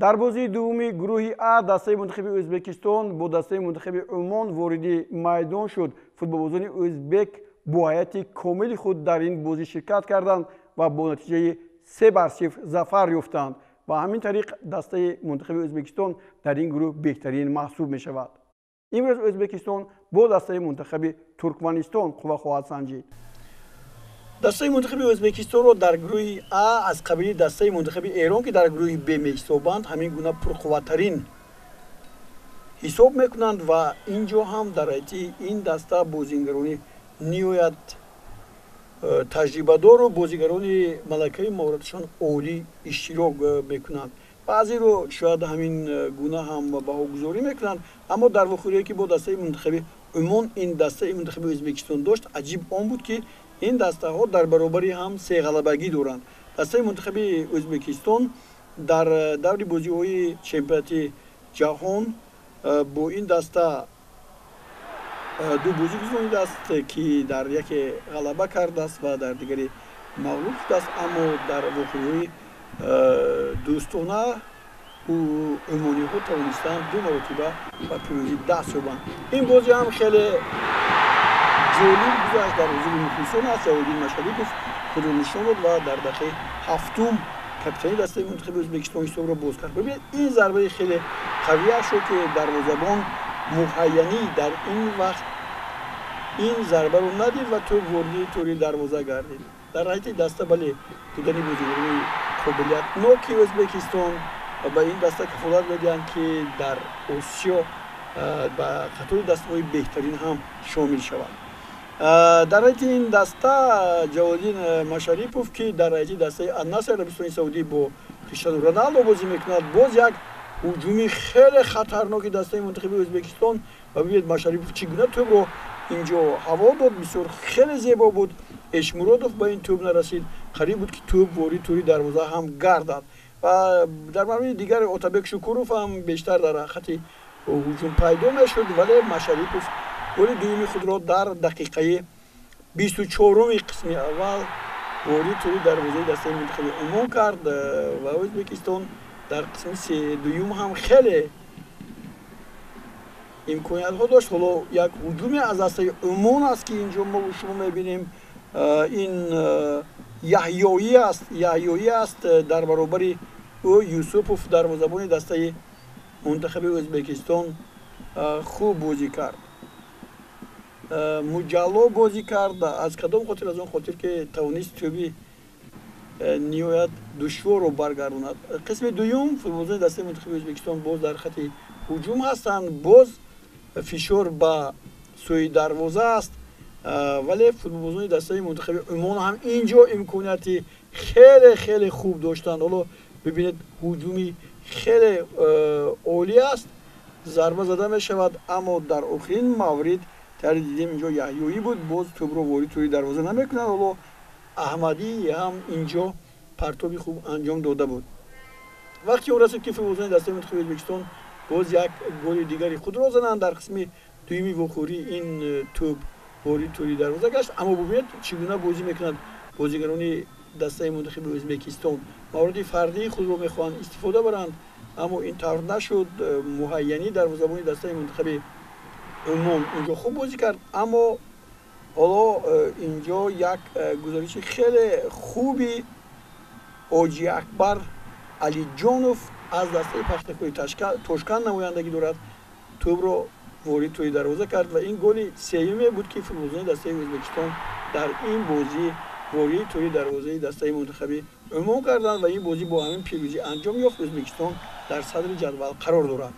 дар бозии дуввуми гурӯҳи А дастаи мунтахаби Ӯзбекистон бо дастаи мунтахаби Умон вориди майдон шуд. Футболбозони ӯзбек бо ҳайати комили худ дар ин бозӣ ширкат карданд ва бо натиҷаи 3-0 зафар ёфтанд. Ба ҳамин тариқ дастаи мунтахаби Ӯзбекистон дар ин гурӯҳ беҳтарин маҳсуб мешавад. имрӯз Ӯзбекистон бо дастаи мунтахаби Туркманистон қувва хоҳад санҷид. дастаи мунтахаби Ӯзбекистонро дар гурӯҳи А аз қабили дастаи мунтахаби Эрон ки дар гурӯҳи Б меҳисобанд ҳамин гуна пурқувваттарин ҳисоб мекунанд ва инҷо ҳам дар ҳайати ин даста бозигарони ниҳоят таҷрибадору бозигарони малакаи маҳораташон олӣ иштирок мекунанд. баъзеро шояд ҳамин гуна ҳам баҳогузорӣ мекунанд, аммо дар вохӯрие ки бо дастаи мунтахаби Умон ин дастаи мунтахаби Ӯзбекистон дошт, аҷиб он буд ки ин дастаҳо дар баробари ҳам сегъалабагӣ доранд. дастаи мунтахаби Ӯзбекистон дар даври бозиҳои чемпионати ҷаҳон бо ин даста ду бозӣ гузаронидааст ки дар яке ғалаба кардааст ва дар дигаре мағлуб шудааст, аммо дар вохӯриҳои дӯстона умониҳо тавонистанд ду маротиба ба пирӯзӣ даст ёбанд. ин бозӣ ҳам хеле ҷолиб гузашт дар ҳузури мухлисон аст. Ҷалолиддин Машарипов худро нишон дод ва дар дақиқаи ҳафтум капитани дастаи мунтахаби Ӯзбекистон ҳисобро боз кард. бибинед ин зарбаи хеле қавияш шуд ки дарвозабон Муҳайянӣ дар ин вақт ин зарбаро надид ва тӯб ворди тӯри дарвоза гардид. дар ҳайати даста бале будани бозигарони қобилиятноки Ӯзбекистон ба ин даста кафолат медиҳанд ки дар Осиё ба қатори дастаҳои беҳтарин ҳам шомил шавад. дар ҳайати ин даста Ҷалолиддин Машарипов ки дар ҳайати дастаи Ан-Наср Арабистони Саудӣ бо Криштиану Роналдо бозӣ мекунад, боз як ҳуҷуми хеле хатарноки дастаи мунтахаби Ӯзбекистон ва бибинед Машарипов чӣ гуна тӯбро инҷо ҳаво дод, бисёр хеле зебо буд. Эшмуродов ба ин тӯб нарасид, қариб буд ки тӯб вори тӯри дарвоза ҳам гардад. ва дар мавриди дигар Отабек Шукуров ҳам бештар дар хати ҳуҷум пайдо мешуд, вале Машарипов голи дуюми худро дар дақиқаи 24-уми қисми аввал вори тӯри дарвозаи дастаи мунтахаби Умон кард ва Ӯзбекистон дар қисми дуюм ҳам хеле имкониятҳо дошт. ҳоло як ҳуҷуме аз дастаи Умон аст ки инҷо мо шумо мебинем. ин яҳёӣ аст дар баробари ӯ Юсупов дарвозабони дастаи мунтахаби Ӯзбекистон хуб бозӣ кард. муҷалло бозӣ кард. Аз кадом хотир? Аз он хотир ки тавонист тӯби ниҳоят душворро баргардонад. қисми дуюм футболбозони дастаи мунтахаби Ӯзбекистон боз дар хати ҳуҷум ҳастанд, боз фишор ба сӯи дарвоза аст, вале футболбозони дастаи мунтахаби Умон ҳам инҷо имконияти хеле хуб доштанд. ҳоло бибинед ҳуҷуми хеле олӣ аст, зарба зада мешавад, аммо дар охирин маврид тари дидем инҷо яҳёӣ буд, боз тӯбро вори тӯри дарвоза намекунад. ҳоло Аҳмадӣ ҳам инҷо партоби хуб анҷом дода буд. вақти он расид ки футболбозони дастаи мунтахаби Ӯзбекистон боз як голи дигари худро зананд. дар қисми дуюми вохӯрӣ ин тӯб вори тӯри дарвоза гашт, аммо бубинед чӣ гуна бозӣ мекунад бозигарони дастаи мунтахаби Ӯзбекистон. мавриди фардии худро мехоҳанд истифода баранд, аммо ин тавр нашуд. Муҳайянӣ дарвозабони дастаи мунтахаби Умон инҷо хуб бозӣ кард, аммо ҳоло инҷо як гузариши хеле хуби Ҳоҷи Акбар Алиҷонов аз дастаи Пахтакои Тошкан намояндагӣ дорад, тӯбро вори тӯри дарвоза кард ва ин голи сеюме буд ки футболбозони дастаи Ӯзбекистон дар ин бозӣ вори тӯри дарвозаи дастаи мунтахаби Умон карданд ва ин бозӣ бо ҳамин пирӯзӣ анҷом ёфт. Ӯзбекистон дар садри ҷадвал қарор дорад.